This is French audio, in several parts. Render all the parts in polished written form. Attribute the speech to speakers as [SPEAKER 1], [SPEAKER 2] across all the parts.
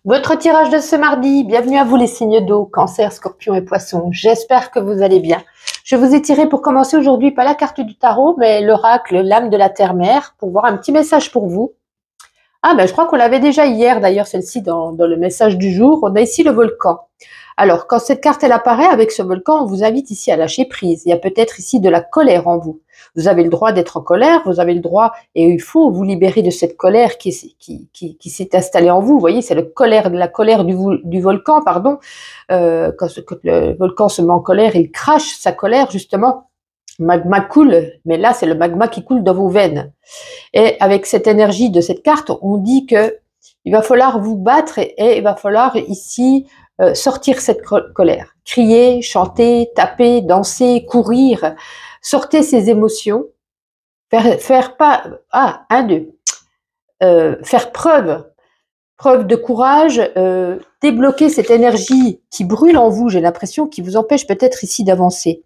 [SPEAKER 1] Votre tirage de ce mardi, bienvenue à vous les signes d'eau, Cancer, Scorpion et Poisson. J'espère que vous allez bien. Je vous ai tiré pour commencer aujourd'hui pas la carte du tarot, mais l'oracle, l'âme de la terre-mère, pour voir un petit message pour vous. Ah ben je crois qu'on l'avait déjà hier d'ailleurs celle-ci dans le message du jour. On a ici le volcan. Alors quand cette carte elle apparaît avec ce volcan, on vous invite ici à lâcher prise. Il y a peut-être ici de la colère en vous. Vous avez le droit d'être en colère, vous avez le droit et il faut vous libérer de cette colère qui s'est installée en vous. Vous voyez, c'est la colère du volcan, pardon. Quand le volcan se met en colère, il crache sa colère justement. Magma coule, mais là c'est le magma qui coule dans vos veines. Et avec cette énergie de cette carte, on dit que il va falloir vous battre et il va falloir ici sortir cette colère. Crier, chanter, taper, danser, courir, sortez ces émotions, faire preuve de courage, débloquer cette énergie qui brûle en vous, j'ai l'impression, qui vous empêche peut-être ici d'avancer.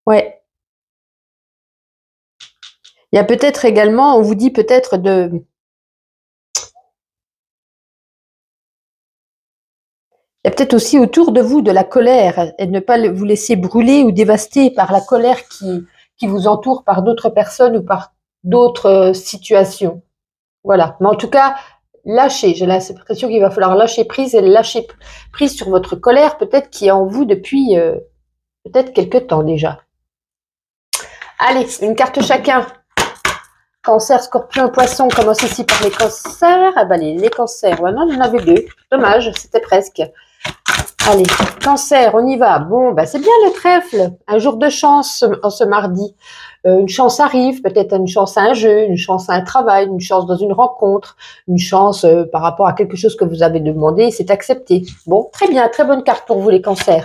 [SPEAKER 1] Ouais. Il y a peut-être également, on vous dit peut-être de... Il y a peut-être aussi autour de vous de la colère et ne pas vous laisser brûler ou dévaster par la colère qui vous entoure par d'autres personnes ou par d'autres situations. Voilà. Mais en tout cas, lâchez. J'ai l'impression qu'il va falloir lâcher prise et lâcher prise sur votre colère peut-être qui est en vous depuis peut-être quelque temps déjà. Allez, une carte chacun. Cancer, Scorpion, Poisson, on commence ici par les cancers. Ah ben les cancers, ouais, non, on en avait deux. Dommage, c'était presque. Allez, Cancer, on y va. Bon, ben c'est bien le trèfle. Un jour de chance en ce mardi. Une chance arrive, peut-être une chance à un jeu, une chance à un travail, une chance dans une rencontre, une chance par rapport à quelque chose que vous avez demandé et c'est accepté. Bon, très bien, très bonne carte pour vous les cancers.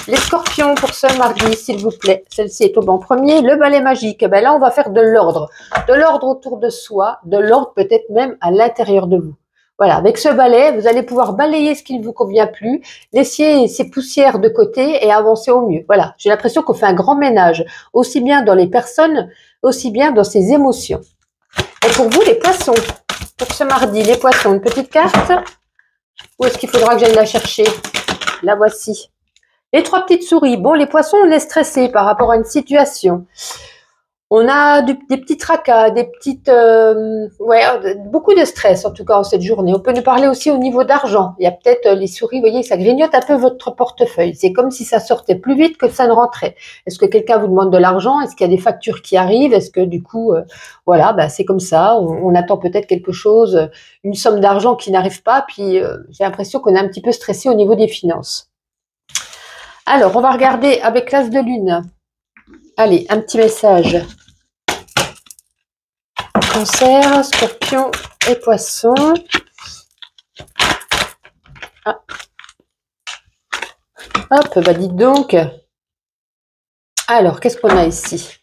[SPEAKER 1] Les scorpions pour ce mardi, s'il vous plaît. Celle-ci est au banc premier. Le balai magique, ben là, on va faire de l'ordre. De l'ordre autour de soi, de l'ordre peut-être même à l'intérieur de vous. Voilà, avec ce balai, vous allez pouvoir balayer ce qui ne vous convient plus, laisser ces poussières de côté et avancer au mieux. Voilà, j'ai l'impression qu'on fait un grand ménage, aussi bien dans les personnes, aussi bien dans ses émotions. Et pour vous, les poissons, pour ce mardi, les poissons, une petite carte. Où est-ce qu'il faudra que j'aille la chercher? La voici. Les trois petites souris. Bon, les poissons, on est stressé par rapport à une situation. On a des petits tracas, des petites, beaucoup de stress en tout cas en cette journée. On peut nous parler aussi au niveau d'argent. Il y a peut-être les souris, vous voyez, ça grignote un peu votre portefeuille. C'est comme si ça sortait plus vite que ça ne rentrait. Est-ce que quelqu'un vous demande de l'argent? Est-ce qu'il y a des factures qui arrivent? Est-ce que du coup, c'est comme ça. On attend peut-être quelque chose, une somme d'argent qui n'arrive pas. Puis j'ai l'impression qu'on est un petit peu stressé au niveau des finances. Alors, on va regarder avec l'as de lune. Allez, un petit message. Cancer, Scorpion et Poisson. Ah. Hop, bah dites donc. Alors, qu'est-ce qu'on a ici?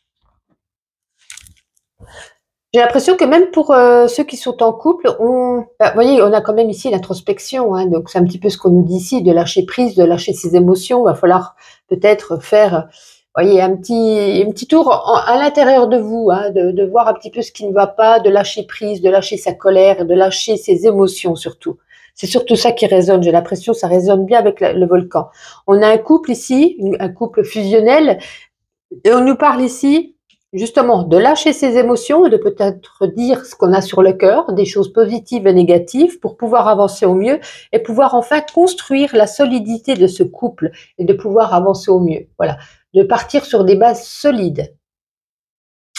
[SPEAKER 1] J'ai l'impression que même pour ceux qui sont en couple, vous voyez, on a quand même ici l'introspection. Hein, donc, c'est un petit peu ce qu'on nous dit ici, de lâcher prise, de lâcher ses émotions. Il va falloir peut-être faire... voyez, un petit tour à l'intérieur de vous, hein, de voir un petit peu ce qui ne va pas, de lâcher prise, de lâcher sa colère, de lâcher ses émotions surtout. C'est surtout ça qui résonne, j'ai l'impression, ça résonne bien avec le volcan. On a un couple ici, un couple fusionnel, et on nous parle ici justement de lâcher ses émotions et de peut-être dire ce qu'on a sur le cœur, des choses positives et négatives pour pouvoir avancer au mieux et pouvoir enfin construire la solidité de ce couple et de pouvoir avancer au mieux. Voilà, de partir sur des bases solides.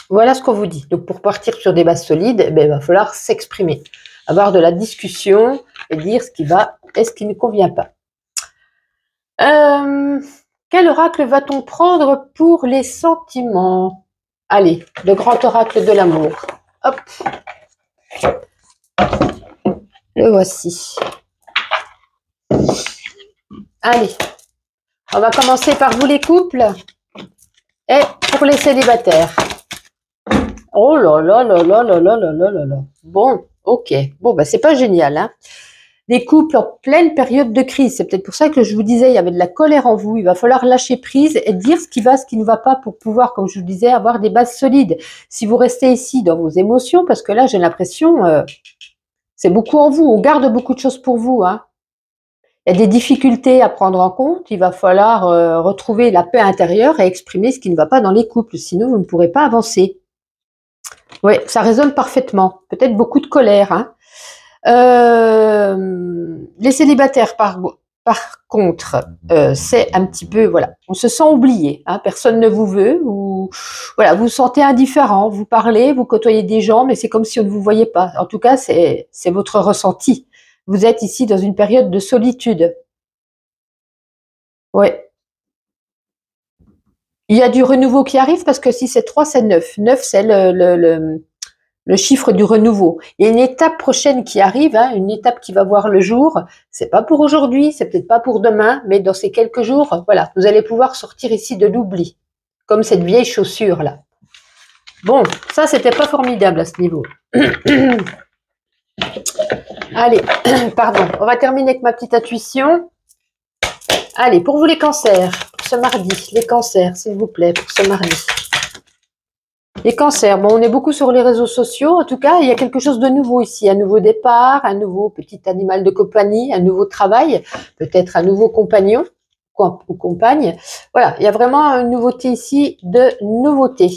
[SPEAKER 1] Voilà ce qu'on vous dit. Donc pour partir sur des bases solides, il va falloir s'exprimer, avoir de la discussion et dire ce qui va et ce qui ne convient pas. Quel oracle va-t-on prendre pour les sentiments? Allez, le grand oracle de l'amour. Hop. Le voici. Allez, on va commencer par vous les couples et pour les célibataires. Oh là là là là là là là là là là. Bon, ok. Bon, c'est pas génial, hein. Des couples en pleine période de crise. C'est peut-être pour ça que je vous disais, il y avait de la colère en vous. Il va falloir lâcher prise et dire ce qui va, ce qui ne va pas pour pouvoir, comme je vous disais, avoir des bases solides. Si vous restez ici dans vos émotions, parce que là, j'ai l'impression, C'est beaucoup en vous, on garde beaucoup de choses pour vous, hein. Il y a des difficultés à prendre en compte, il va falloir retrouver la paix intérieure et exprimer ce qui ne va pas dans les couples, sinon vous ne pourrez pas avancer. Oui, ça résonne parfaitement. Peut-être beaucoup de colère, hein. Les célibataires, par contre, c'est un petit peu, voilà, on se sent oublié, hein, personne ne vous veut, ou voilà, vous vous sentez indifférent, vous parlez, vous côtoyez des gens, mais c'est comme si on ne vous voyait pas. En tout cas, c'est votre ressenti. Vous êtes ici dans une période de solitude. Ouais. Il y a du renouveau qui arrive parce que si c'est 3, c'est 9. 9, c'est le chiffre du renouveau. Il y a une étape prochaine qui arrive, hein, une étape qui va voir le jour. C'est pas pour aujourd'hui, c'est peut-être pas pour demain, mais dans ces quelques jours, voilà, vous allez pouvoir sortir ici de l'oubli, comme cette vieille chaussure là. Bon, ça c'était pas formidable à ce niveau. Allez, pardon, on va terminer avec ma petite intuition. Allez, pour vous les cancers, pour ce mardi, les cancers, s'il vous plaît, pour ce mardi. Les cancers, bon, on est beaucoup sur les réseaux sociaux. En tout cas, il y a quelque chose de nouveau ici. Un nouveau départ, un nouveau petit animal de compagnie, un nouveau travail, peut-être un nouveau compagnon ou compagne. Voilà, il y a vraiment une nouveauté ici de nouveauté.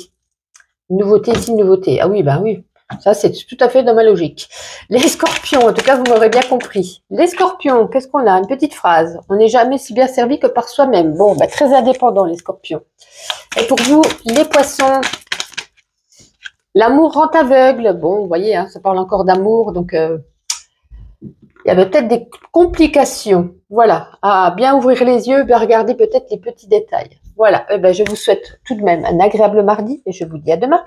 [SPEAKER 1] Une nouveauté ici, une nouveauté. Ah oui, ben oui, ça c'est tout à fait dans ma logique. Les scorpions, en tout cas, vous m'aurez bien compris. Les scorpions, qu'est-ce qu'on a? Une petite phrase. On n'est jamais si bien servi que par soi-même. Bon, ben, très indépendant, les scorpions. Et pour vous, les poissons, l'amour rend aveugle. Bon, vous voyez, hein, ça parle encore d'amour, donc il y avait peut-être des complications. Voilà, à bien ouvrir les yeux, bien regarder peut-être les petits détails. Voilà, eh ben, je vous souhaite tout de même un agréable mardi et je vous dis à demain.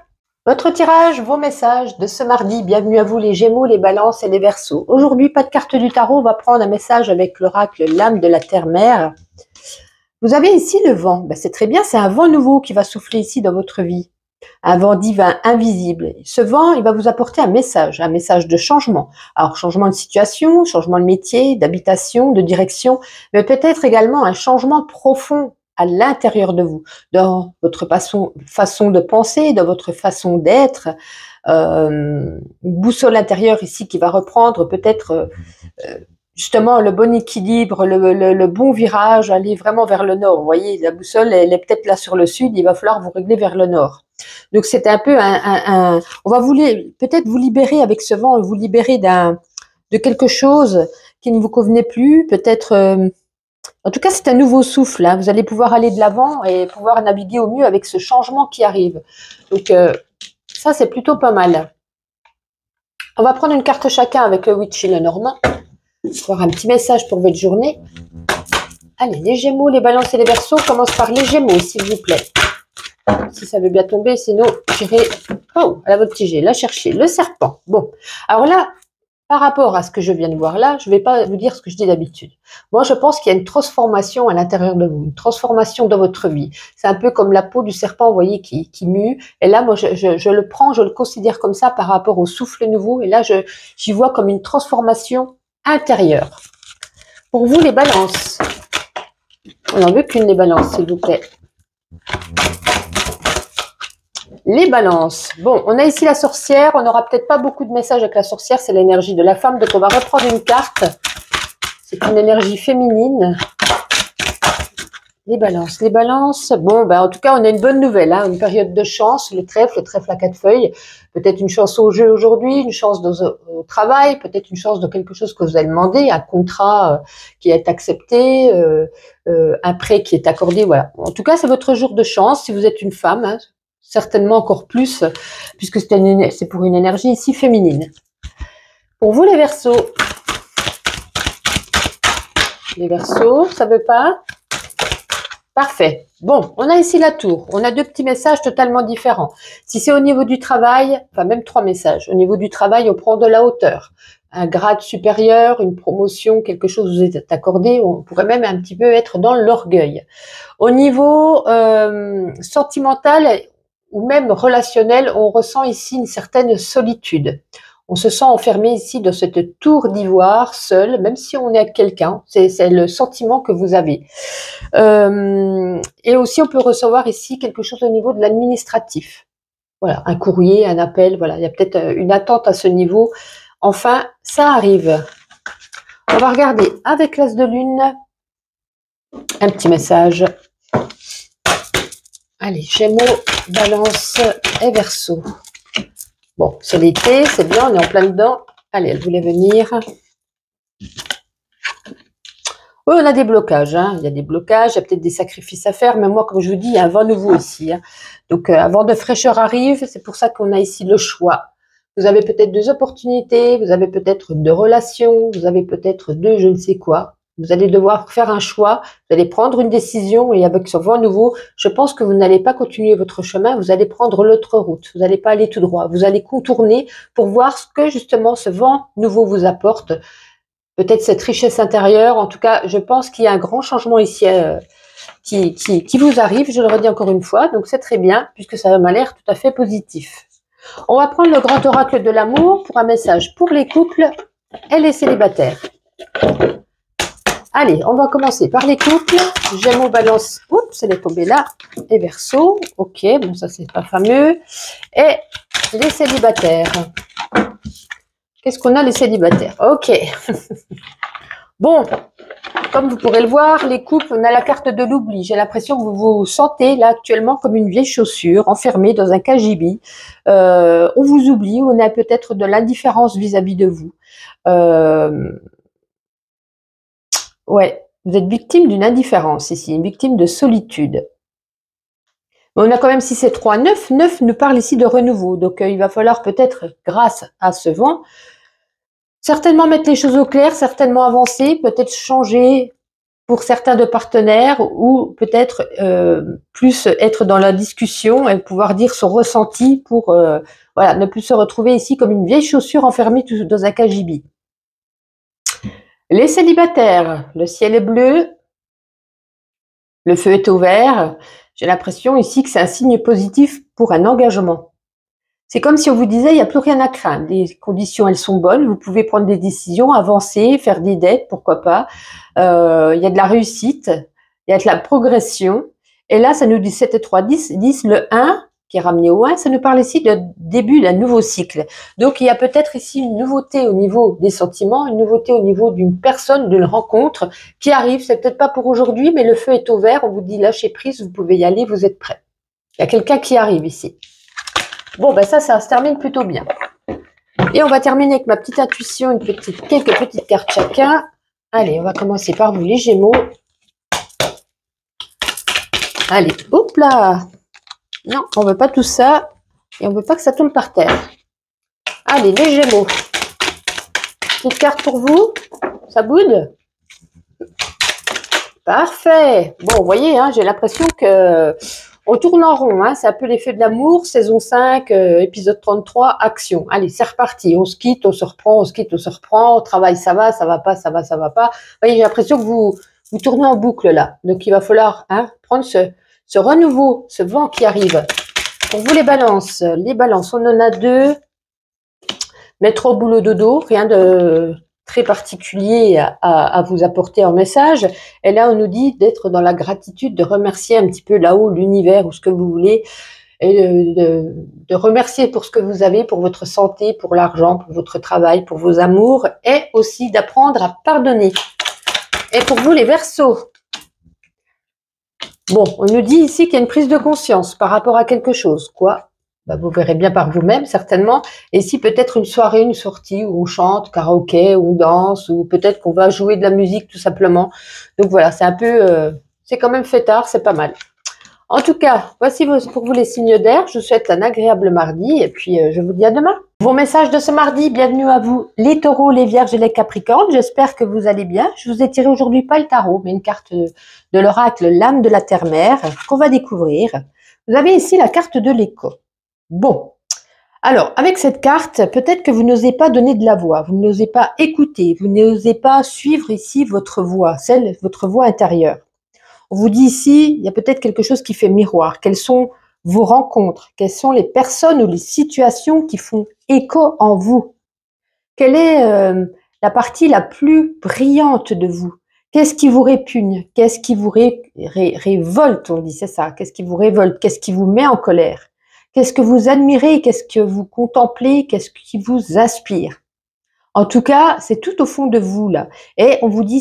[SPEAKER 1] Votre tirage, vos messages de ce mardi. Bienvenue à vous les Gémeaux, les Balances et les Verseaux. Aujourd'hui, pas de carte du tarot, on va prendre un message avec l'oracle L'âme de la Terre-Mère. Vous avez ici le vent. Ben, c'est très bien, c'est un vent nouveau qui va souffler ici dans votre vie. Un vent divin, invisible. Ce vent, il va vous apporter un message de changement. Alors, changement de situation, changement de métier, d'habitation, de direction, mais peut-être également un changement profond à l'intérieur de vous, dans votre façon de penser, dans votre façon d'être. Une boussole intérieure ici qui va reprendre peut-être justement le bon équilibre, le bon virage, aller vraiment vers le nord. Vous voyez, la boussole, elle est peut-être là sur le sud, il va falloir vous régler vers le nord. Donc c'est un peu on va peut-être vous libérer avec ce vent, vous libérer de quelque chose qui ne vous convenait plus, peut-être. En tout cas, c'est un nouveau souffle. Hein. Vous allez pouvoir aller de l'avant et pouvoir naviguer au mieux avec ce changement qui arrive. Donc ça, c'est plutôt pas mal. On va prendre une carte chacun avec le Witch et le Normand. Voir un petit message pour votre journée. Allez, les Gémeaux, les Balances et les Verseaux. Commence par les Gémeaux, s'il vous plaît. Si ça veut bien tomber, sinon j'irai à la voltigée, la chercher. Le serpent. Bon, alors là, par rapport à ce que je viens de voir là, je ne vais pas vous dire ce que je dis d'habitude. Moi, je pense qu'il y a une transformation à l'intérieur de vous, une transformation dans votre vie. C'est un peu comme la peau du serpent, vous voyez, qui mue. Et là, moi, je le prends, je le considère comme ça par rapport au souffle nouveau. Et là, j'y vois comme une transformation intérieure. Pour vous, les Balances. On n'en veut qu'une, les Balances, s'il vous plaît. Les Balances. Bon, on a ici la sorcière. On n'aura peut-être pas beaucoup de messages avec la sorcière. C'est l'énergie de la femme. Donc, on va reprendre une carte. C'est une énergie féminine. Les Balances. Les Balances. Bon, ben, en tout cas, on a une bonne nouvelle. Hein, une période de chance. Le trèfle à 4 feuilles. Peut-être une chance au jeu aujourd'hui. Une chance au travail. Peut-être une chance de quelque chose que vous avez demandé. Un contrat qui est accepté. Un prêt qui est accordé. Voilà. En tout cas, c'est votre jour de chance. Si vous êtes une femme, hein, certainement encore plus, puisque c'est pour une énergie ici féminine. Pour vous, les Verseaux. Les Verseaux, ça veut pas? Parfait. Bon, on a ici la tour. On a deux petits messages totalement différents. Si c'est au niveau du travail, enfin même 3 messages. Au niveau du travail, on prend de la hauteur. Un grade supérieur, une promotion, quelque chose vous est accordé. On pourrait même un petit peu être dans l'orgueil. Au niveau sentimental ou même relationnel, on ressent ici une certaine solitude. On se sent enfermé ici dans cette tour d'ivoire, seul, même si on est avec quelqu'un. C'est le sentiment que vous avez. Et aussi, on peut recevoir ici quelque chose au niveau de l'administratif. Voilà, un courrier, un appel. Voilà, il y a peut-être une attente à ce niveau. Enfin, ça arrive. On va regarder avec l'As de Lune un petit message. Allez, Gémeaux, Balance et Verseau. Bon, c'est l'été, c'est bien, on est en plein dedans. Allez, elle voulait venir. Oui, on a des blocages, hein. Il y a des blocages, il y a peut-être des sacrifices à faire, mais moi, comme je vous dis, il y a un vent nouveau ici, hein. Donc, un vent de fraîcheur arrive, c'est pour ça qu'on a ici le choix. Vous avez peut-être deux opportunités, vous avez peut-être deux relations, vous avez peut-être deux je ne sais quoi. Vous allez devoir faire un choix, vous allez prendre une décision et avec ce vent nouveau, je pense que vous n'allez pas continuer votre chemin, vous allez prendre l'autre route, vous n'allez pas aller tout droit, vous allez contourner pour voir ce que justement ce vent nouveau vous apporte. Peut-être cette richesse intérieure, en tout cas, je pense qu'il y a un grand changement ici qui vous arrive, je le redis encore une fois, donc c'est très bien puisque ça m'a l'air tout à fait positif. On va prendre le grand oracle de l'amour pour un message pour les couples et les célibataires. Allez, on va commencer par les couples. Gémeaux, Balance, oups, elle est tombée là. Et Verseau, ok, bon ça c'est pas fameux. Et les célibataires. Qu'est-ce qu'on a les célibataires? Ok. Bon, comme vous pourrez le voir, les couples, on a la carte de l'oubli. J'ai l'impression que vous vous sentez là actuellement comme une vieille chaussure, enfermée dans un cagibi. On vous oublie, on a peut-être de l'indifférence vis-à-vis de vous. Ouais, vous êtes victime d'une indifférence ici, une victime de solitude. Mais on a quand même, si c'est 3, 9, 9 nous parle ici de renouveau. Donc il va falloir peut-être, grâce à ce vent, certainement mettre les choses au clair, certainement avancer, peut-être changer pour certains de partenaires ou peut-être plus être dans la discussion et pouvoir dire son ressenti pour voilà, ne plus se retrouver ici comme une vieille chaussure enfermée dans un cagibi. Les célibataires, le ciel est bleu, le feu est au vert. J'ai l'impression ici que c'est un signe positif pour un engagement. C'est comme si on vous disait, il n'y a plus rien à craindre. Les conditions, elles sont bonnes. Vous pouvez prendre des décisions, avancer, faire des dettes, pourquoi pas. Il y a de la réussite, il y a de la progression. Et là, ça nous dit 7 et 3, 10. 10, le 1, qui est ramené au 1, ça nous parle ici de début d'un nouveau cycle. Donc, il y a peut-être ici une nouveauté au niveau des sentiments, une nouveauté au niveau d'une personne, d'une rencontre qui arrive. C'est peut-être pas pour aujourd'hui, mais le feu est au vert. On vous dit, lâchez prise, vous pouvez y aller, vous êtes prêts. Il y a quelqu'un qui arrive ici. Bon, ben ça se termine plutôt bien. Et on va terminer avec ma petite intuition, quelques petites cartes chacun. Allez, on va commencer par vous, les Gémeaux. Allez, hop là. Non, on veut pas tout ça. Et on veut pas que ça tombe par terre. Allez, les Gémeaux. Petite carte pour vous. Ça boude? Parfait. Bon, vous voyez, hein, j'ai l'impression que on tourne en rond, hein, c'est un peu l'effet de l'amour, saison 5, épisode 33, action. Allez, c'est reparti, on se quitte, on se reprend, on se quitte, on se reprend, on travaille, ça va pas, ça va pas. Vous voyez, j'ai l'impression que vous tournez en boucle là. Donc, il va falloir prendre ce renouveau, ce vent qui arrive. Pour vous, les balances, on en a 2. Mettre au boulot dodo, rien de très particulier à vous apporter en message. Et là, on nous dit d'être dans la gratitude, de remercier un petit peu là-haut l'univers ou ce que vous voulez, et de remercier pour ce que vous avez, pour votre santé, pour l'argent, pour votre travail, pour vos amours, et aussi d'apprendre à pardonner. Et pour vous, les Verseaux, bon, on nous dit ici qu'il y a une prise de conscience par rapport à quelque chose. Quoi? Bah, vous verrez bien par vous-même, certainement. Et ici, peut-être une soirée, une sortie où on chante, karaoké, ou on danse, ou peut-être qu'on va jouer de la musique, tout simplement. Donc voilà, c'est un peu... c'est quand même fêtard, c'est pas mal. En tout cas, voici pour vous les signes d'air. Je vous souhaite un agréable mardi, et puis je vous dis à demain. Vos messages de ce mardi, bienvenue à vous, les taureaux, les vierges et les capricornes. J'espère que vous allez bien. Je vous ai tiré aujourd'hui pas le tarot, mais une carte de l'oracle, l'âme de la terre-mère, qu'on va découvrir. Vous avez ici la carte de l'écho. Bon, alors, avec cette carte, peut-être que vous n'osez pas donner de la voix, vous n'osez pas écouter, vous n'osez pas suivre ici votre voix, votre voix intérieure. On vous dit ici, il y a peut-être quelque chose qui fait miroir. Quelles sont vos rencontres? Quelles sont les personnes ou les situations qui font écho en vous? Quelle est la partie la plus brillante de vous? Qu'est-ce qui vous répugne? Qu'est-ce qui vous révolte? On dit, c'est ça. Qu'est-ce qui vous révolte? Qu'est-ce qui vous met en colère? Qu'est-ce que vous admirez? Qu'est-ce que vous contemplez? Qu'est-ce qui vous inspire? En tout cas, c'est tout au fond de vous, là. Et on vous dit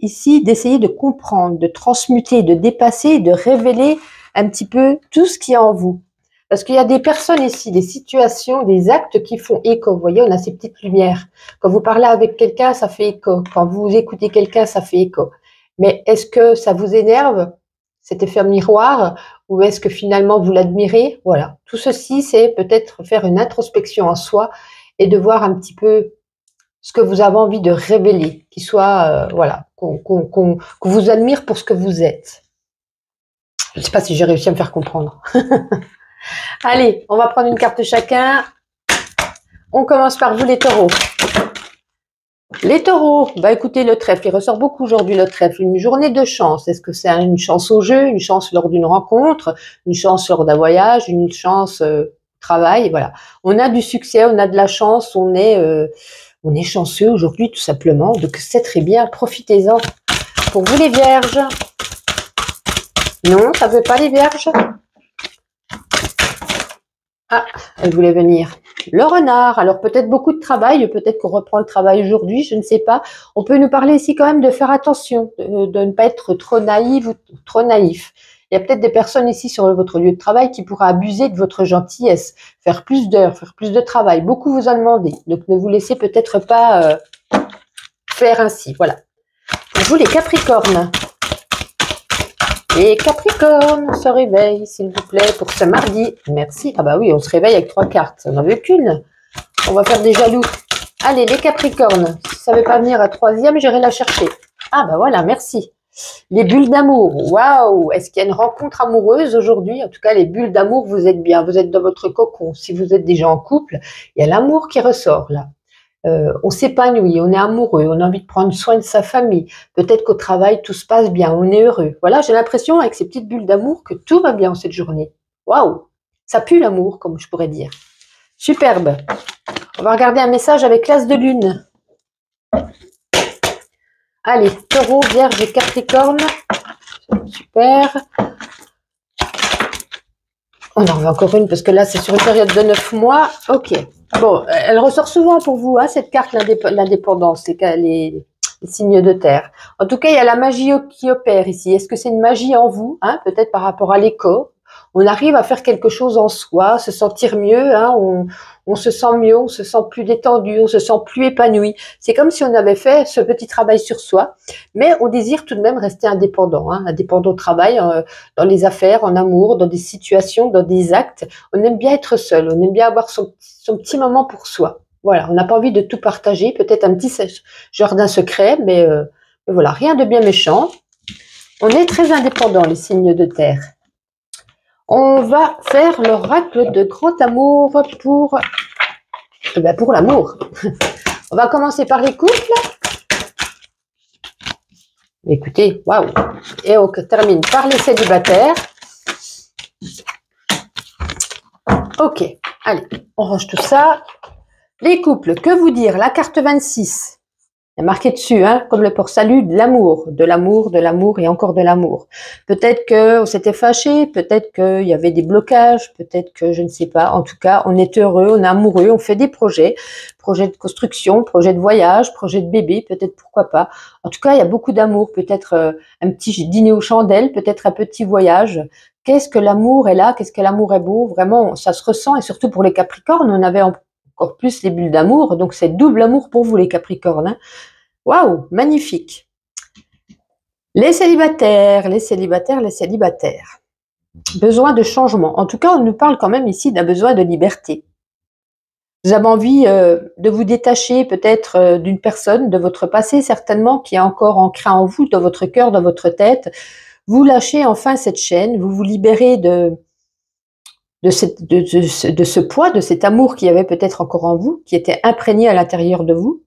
[SPEAKER 1] ici d'essayer de comprendre, de transmuter, de dépasser, de révéler un petit peu tout ce qui est en vous. Parce qu'il y a des personnes ici, des situations, des actes qui font écho. Vous voyez, on a ces petites lumières. Quand vous parlez avec quelqu'un, ça fait écho. Quand vous écoutez quelqu'un, ça fait écho. Mais est-ce que ça vous énerve, cet effet miroir, ou est-ce que finalement vous l'admirez? Voilà. Tout ceci, c'est peut-être faire une introspection en soi et de voir un petit peu ce que vous avez envie de révéler, qui soit, voilà, qu'on vous admire pour ce que vous êtes. Je ne sais pas si j'ai réussi à me faire comprendre. Allez, on va prendre une carte chacun. On commence par vous, les taureaux. Les taureaux, bah écoutez, le trèfle, il ressort beaucoup aujourd'hui, le trèfle. Une journée de chance. Est-ce que c'est une chance au jeu, une chance lors d'une rencontre, une chance lors d'un voyage, une chance travail, voilà. On a du succès, on a de la chance, on est chanceux aujourd'hui, tout simplement. Donc, c'est très bien. Profitez-en. Pour vous, les vierges. Non, ça ne veut pas, les vierges. Ah, elle voulait venir. Le renard. Alors, peut-être beaucoup de travail. Peut-être qu'on reprend le travail aujourd'hui. Je ne sais pas. On peut nous parler ici quand même de faire attention, de ne pas être trop naïve ou trop naïf. Il y a peut-être des personnes ici sur votre lieu de travail qui pourraient abuser de votre gentillesse, faire plus d'heures, faire plus de travail. Beaucoup vous ont demandé. Donc, ne vous laissez peut-être pas faire ainsi. Voilà. Pour vous, les capricornes. Les capricornes se réveillent, s'il vous plaît, pour ce mardi. Merci. Ah bah oui, on se réveille avec 3 cartes. On n'en veut qu'une. On va faire des jaloux. Allez, les capricornes. Si ça ne veut pas venir à 3e, j'irai la chercher. Ah bah voilà, merci. Les bulles d'amour. Waouh! Est-ce qu'il y a une rencontre amoureuse aujourd'hui? En tout cas, les bulles d'amour, vous êtes bien. Vous êtes dans votre cocon. Si vous êtes déjà en couple, il y a l'amour qui ressort là. On s'épanouit, on est amoureux, on a envie de prendre soin de sa famille. Peut-être qu'au travail, tout se passe bien, on est heureux. Voilà, j'ai l'impression, avec ces petites bulles d'amour, que tout va bien cette journée. Waouh! Ça pue l'amour, comme je pourrais dire. Superbe. On va regarder un message avec l'as de lune. Allez, taureau, vierge et capricorne. Super. On en remet encore une, parce que là, c'est sur une période de 9 mois. Ok. Bon, elle ressort souvent pour vous, hein, cette carte, l'indépendance, les signes de terre. En tout cas, il y a la magie qui opère ici. Est-ce que c'est une magie en vous, hein, peut-être par rapport à l'écho? On arrive à faire quelque chose en soi, se sentir mieux, hein, on se sent mieux, on se sent plus détendu, on se sent plus épanoui. C'est comme si on avait fait ce petit travail sur soi, mais on désire tout de même rester indépendant, hein, indépendant au travail, dans les affaires, en amour, dans des situations, dans des actes. On aime bien être seul, on aime bien avoir son petit moment pour soi. Voilà, on n'a pas envie de tout partager, peut-être un petit jardin secret, mais voilà, rien de bien méchant. On est très indépendant, les signes de terre. On va faire l'oracle de grand amour pour l'amour. On va commencer par les couples. Écoutez, waouh. Et on termine par les célibataires. Ok, allez, on range tout ça. Les couples, que vous dire? La carte 26. Il y a marqué dessus, hein, comme le port salut, de l'amour, de l'amour, de l'amour et encore de l'amour. Peut-être qu'on s'était fâché, peut-être qu'il y avait des blocages, peut-être que je ne sais pas. En tout cas, on est heureux, on est amoureux, on fait des projets de construction, projets de voyage, projets de bébé, peut-être pourquoi pas. En tout cas, il y a beaucoup d'amour, peut-être un petit dîner aux chandelles, peut-être un petit voyage. Qu'est-ce que l'amour est là? Qu'est-ce que l'amour est beau? Vraiment, ça se ressent, et surtout pour les Capricornes, on avait encore plus les bulles d'amour, donc c'est double amour pour vous les Capricornes. Hein. Waouh, magnifique. Les célibataires, les célibataires, les célibataires. Besoin de changement. En tout cas, on nous parle quand même ici d'un besoin de liberté. Vous avez envie de vous détacher peut-être d'une personne, de votre passé certainement, qui est encore ancré en vous, dans votre cœur, dans votre tête. Vous lâchez enfin cette chaîne, vous vous libérez de ce poids, de cet amour qui y avait peut-être encore en vous, qui était imprégné à l'intérieur de vous.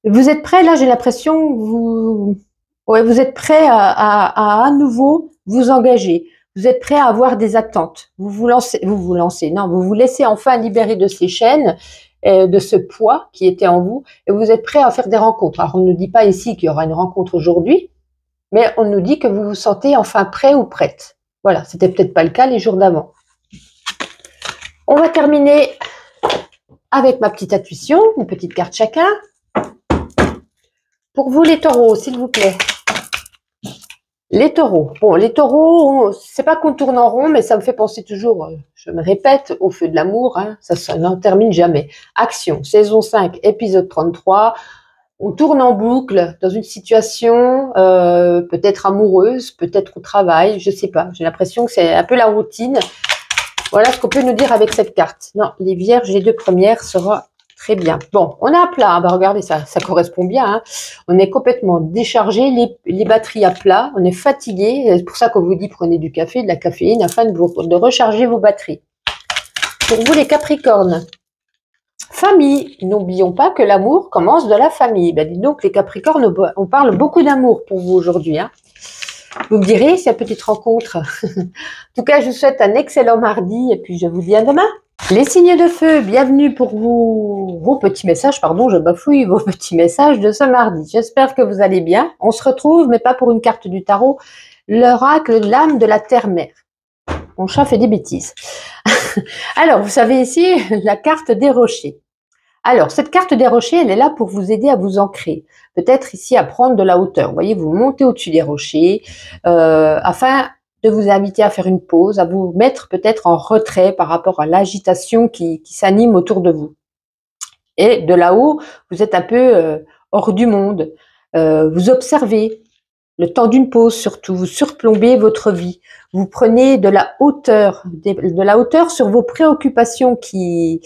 [SPEAKER 1] Vous êtes prêt, là, j'ai l'impression, vous êtes prêt à nouveau vous engager. Vous êtes prêt à avoir des attentes. Vous vous laissez enfin libérer de ces chaînes, de ce poids qui était en vous, et vous êtes prêt à faire des rencontres. Alors, on ne nous dit pas ici qu'il y aura une rencontre aujourd'hui, mais on nous dit que vous vous sentez enfin prêt ou prête. Voilà, c'était peut-être pas le cas les jours d'avant. On va terminer avec ma petite intuition, une petite carte chacun. Pour vous les taureaux, s'il vous plaît. Les taureaux. Bon, les taureaux, c'est pas qu'on tourne en rond, mais ça me fait penser toujours, je me répète, au feu de l'amour, hein, ça n'en termine jamais. Action, saison 5, épisode 33. On tourne en boucle dans une situation peut-être amoureuse, peut-être au travail, je sais pas. J'ai l'impression que c'est un peu la routine. Voilà ce qu'on peut nous dire avec cette carte. Non, les vierges, les deux premières sera très bien. Bon, on est à plat. Hein. Bah, regardez, ça correspond bien. Hein. On est complètement déchargé, les batteries à plat. On est fatigué. C'est pour ça qu'on vous dit prenez du café, de la caféine, afin de recharger vos batteries. Pour vous, les Capricornes. Famille. N'oublions pas que l'amour commence de la famille. Ben, dis donc, les Capricornes, on parle beaucoup d'amour pour vous aujourd'hui. Hein. Vous me direz, c'est une petite rencontre. En tout cas, je vous souhaite un excellent mardi et puis je vous dis à demain. Les signes de feu, bienvenue pour vos petits messages, pardon, je bafouille, vos petits messages de ce mardi. J'espère que vous allez bien. On se retrouve, mais pas pour une carte du tarot, l'oracle, l'âme de la terre-mère. Mon chat fait des bêtises. Alors, vous savez ici, la carte des rochers. Alors, cette carte des rochers, elle est là pour vous aider à vous ancrer. Peut-être ici à prendre de la hauteur. Vous voyez, vous montez au-dessus des rochers afin de vous inviter à faire une pause, à vous mettre peut-être en retrait par rapport à l'agitation qui s'anime autour de vous. Et de là-haut, vous êtes un peu hors du monde. Vous observez le temps d'une pause surtout. Vous surplombez votre vie. Vous prenez de la hauteur sur vos préoccupations qui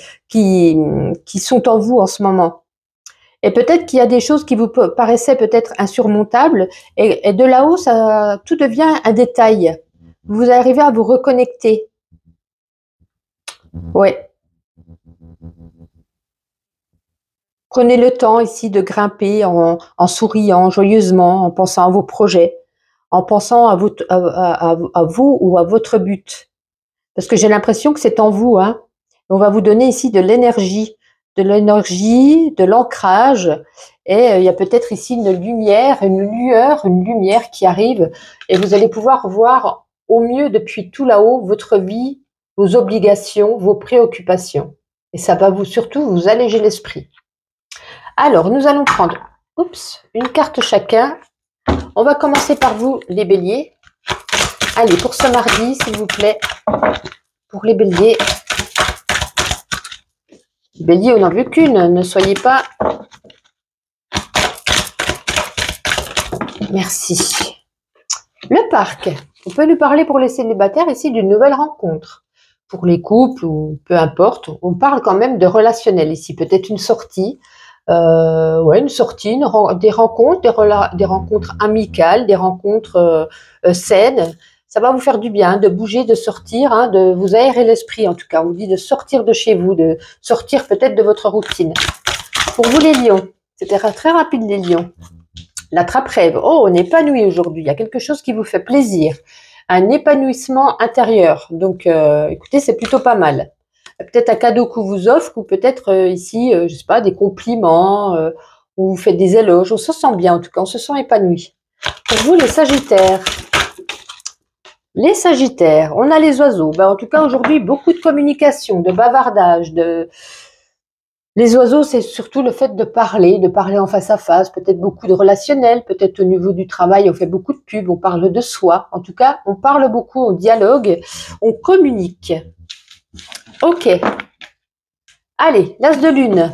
[SPEAKER 1] sont en vous en ce moment. Et peut-être qu'il y a des choses qui vous paraissaient peut-être insurmontables, et de là-haut, ça tout devient un détail. Vous arrivez à vous reconnecter. Ouais. Prenez le temps ici de grimper en souriant joyeusement, en pensant à vos projets, en pensant à vous ou à votre but. Parce que j'ai l'impression que c'est en vous. Hein. On va vous donner ici de l'énergie, de l'ancrage. Et il y a peut-être ici une lumière, une lumière qui arrive. Et vous allez pouvoir voir au mieux depuis tout là-haut votre vie, vos obligations, vos préoccupations. Et ça va surtout vous alléger l'esprit. Alors, nous allons prendre une carte chacun. On va commencer par vous, les béliers. Allez, pour ce mardi, s'il vous plaît, pour les béliers. Bélier, on n'en veut qu'une, ne soyez pas... Merci. Le parc. On peut nous parler pour les célibataires ici d'une nouvelle rencontre. Pour les couples ou peu importe, on parle quand même de relationnel ici. Peut-être une sortie. Une sortie, des rencontres amicales, des rencontres saines. Ça va vous faire du bien de bouger, de sortir, hein, de vous aérer l'esprit en tout cas. On vous dit de sortir de chez vous, de sortir peut-être de votre routine. Pour vous les lions, c'était très rapide les lions. La trappe-rêve, oh, on est épanoui aujourd'hui, il y a quelque chose qui vous fait plaisir. Un épanouissement intérieur, donc écoutez, c'est plutôt pas mal. Peut-être un cadeau qu'on vous offre ou peut-être ici, je sais pas, des compliments, ou vous faites des éloges. On se sent bien en tout cas, on se sent épanoui. Pour vous les sagittaires. Les sagittaires, on a les oiseaux. Ben, en tout cas aujourd'hui, beaucoup de communication, de bavardage, Les oiseaux, c'est surtout le fait de parler en face à face, peut-être beaucoup de relationnel, peut-être au niveau du travail, on fait beaucoup de pubs, on parle de soi. En tout cas, on parle beaucoup, on dialogue, on communique. Ok. Allez, l'as de lune.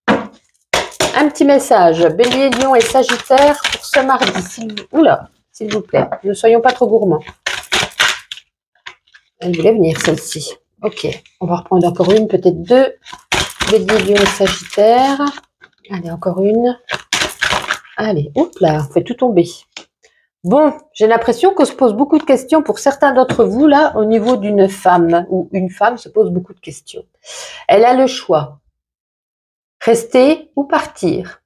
[SPEAKER 1] Un petit message. Bélier, Lion et Sagittaire pour ce mardi. S'il vous plaît. Ne soyons pas trop gourmands. Elle voulait venir, celle-ci. Ok. On va reprendre encore une, peut-être deux. Bélier, Lion et Sagittaire. Allez, encore une. Allez, hop là, on fait tout tomber. Bon, j'ai l'impression qu'on se pose beaucoup de questions pour certains d'entre vous, là, au niveau d'une femme, ou une femme se pose beaucoup de questions. Elle a le choix. Rester ou partir.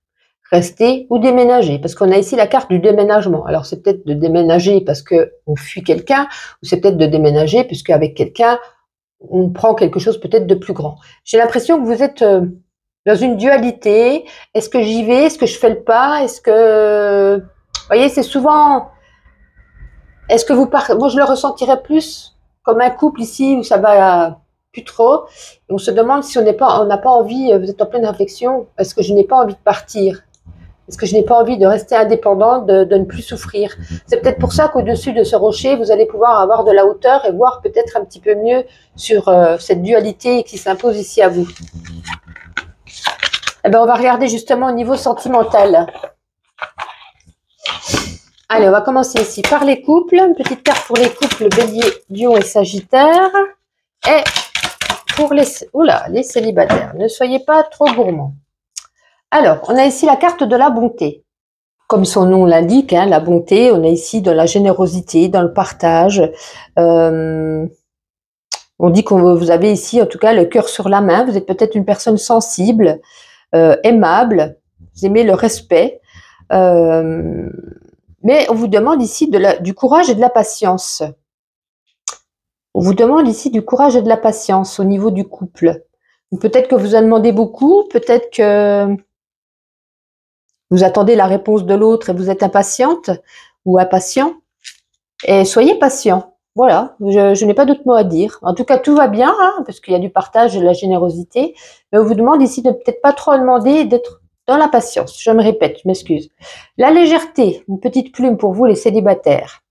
[SPEAKER 1] Rester ou déménager. Parce qu'on a ici la carte du déménagement. Alors, c'est peut-être de déménager parce qu'on fuit quelqu'un, ou c'est peut-être de déménager puisque avec quelqu'un, on prend quelque chose peut-être de plus grand. J'ai l'impression que vous êtes dans une dualité. Est-ce que j'y vais? Est-ce que je fais le pas? Est-ce que... Vous voyez, c'est souvent... Est-ce que vous partez... Moi, je le ressentirais plus comme un couple ici où ça va plus trop. Et on se demande si on n'a pas envie, vous êtes en pleine réflexion, est-ce que je n'ai pas envie de partir? Est-ce que je n'ai pas envie de rester indépendant, de ne plus souffrir? C'est peut-être pour ça qu'au-dessus de ce rocher, vous allez pouvoir avoir de la hauteur et voir peut-être un petit peu mieux sur cette dualité qui s'impose ici à vous. Eh bien, on va regarder justement au niveau sentimental. Allez, on va commencer ici par les couples. Une petite carte pour les couples Bélier, Lion et Sagittaire. Et pour les célibataires, ne soyez pas trop gourmands. Alors, on a ici la carte de la bonté. Comme son nom l'indique, hein, la bonté, on est ici dans la générosité, dans le partage. On dit que vous avez ici, en tout cas, le cœur sur la main. Vous êtes peut-être une personne sensible, aimable. Vous aimez le respect. Mais on vous demande ici du courage et de la patience. On vous demande ici du courage et de la patience au niveau du couple. Peut-être que vous en demandez beaucoup, peut-être que vous attendez la réponse de l'autre et vous êtes impatiente ou impatient. Et soyez patient. Voilà, je n'ai pas d'autre mot à dire. En tout cas, tout va bien, hein, parce qu'il y a du partage et de la générosité. Mais on vous demande ici de peut-être pas trop demander, d'être dans la patience. Je me répète, je m'excuse. La légèreté, une petite plume pour vous les célibataires.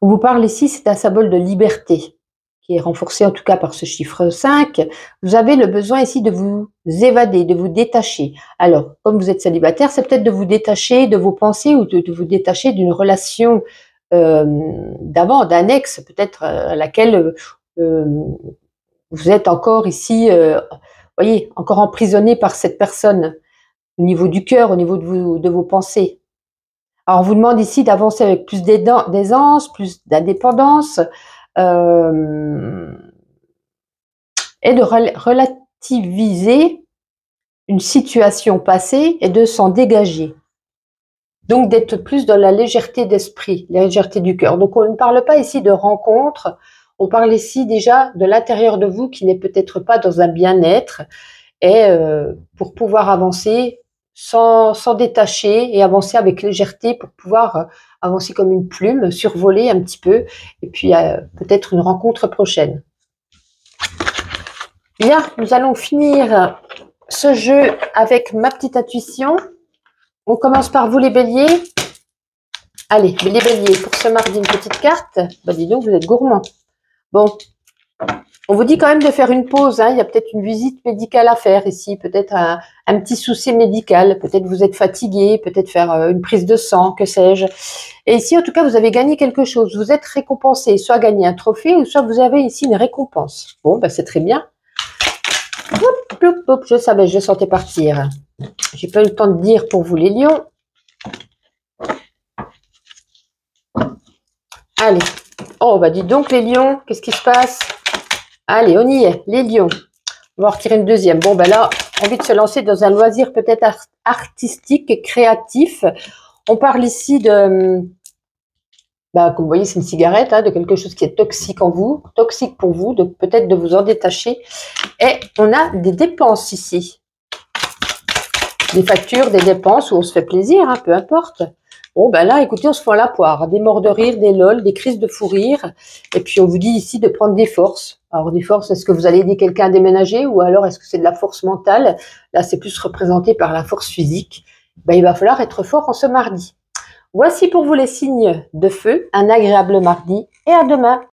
[SPEAKER 1] On vous parle ici, c'est un symbole de liberté, qui est renforcé en tout cas par ce chiffre 5. Vous avez le besoin ici de vous évader, de vous détacher. Alors, comme vous êtes célibataire, c'est peut-être de vous détacher de vos pensées ou de vous détacher d'une relation d'avant, d'un ex, peut-être à laquelle vous êtes encore ici, voyez, encore emprisonné par cette personne, au niveau du cœur, au niveau de vos pensées. Alors, on vous demande ici d'avancer avec plus d'aisance, plus d'indépendance, et de relativiser une situation passée et de s'en dégager. Donc, d'être plus dans la légèreté d'esprit, la légèreté du cœur. Donc, on ne parle pas ici de rencontre, on parle ici déjà de l'intérieur de vous qui n'est peut-être pas dans un bien-être, et pour pouvoir avancer sans détacher et avancer avec légèreté pour pouvoir avancer comme une plume, survoler un petit peu, et puis peut-être une rencontre prochaine. Bien, nous allons finir ce jeu avec ma petite intuition. On commence par vous les béliers. Allez, les béliers, pour ce mardi, une petite carte. Bah dis donc, vous êtes gourmands. Bon, on vous dit quand même de faire une pause, hein. Il y a peut-être une visite médicale à faire ici, peut-être un petit souci médical, peut-être vous êtes fatigué, peut-être faire une prise de sang, que sais-je. Et ici, en tout cas, vous avez gagné quelque chose. Vous êtes récompensé, soit gagné un trophée, ou soit vous avez ici une récompense. Bon, bah c'est très bien. Hop, hop, hop, je savais, je sentais partir. J'ai pas eu le temps de dire pour vous les lions. Allez. Oh, bah dis donc les lions, qu'est-ce qui se passe? Allez, on y est, les lions. On va en retirer une deuxième. Bon, ben là, envie de se lancer dans un loisir peut-être artistique et créatif. On parle ici de... Bah, comme vous voyez, c'est une cigarette, hein, de quelque chose qui est toxique en vous, toxique pour vous, donc peut-être de vous en détacher. Et on a des dépenses ici. Des factures, des dépenses où on se fait plaisir, hein, peu importe. Bon, ben là, écoutez, on se fout à la poire. Des morts de rire, des lol, des crises de fou rire. Et puis, on vous dit ici de prendre des forces. Alors, des forces, est-ce que vous allez aider quelqu'un à déménager ou alors est-ce que c'est de la force mentale? Là, c'est plus représenté par la force physique. Ben, il va falloir être fort en ce mardi. Voici pour vous les signes de feu. Un agréable mardi et à demain.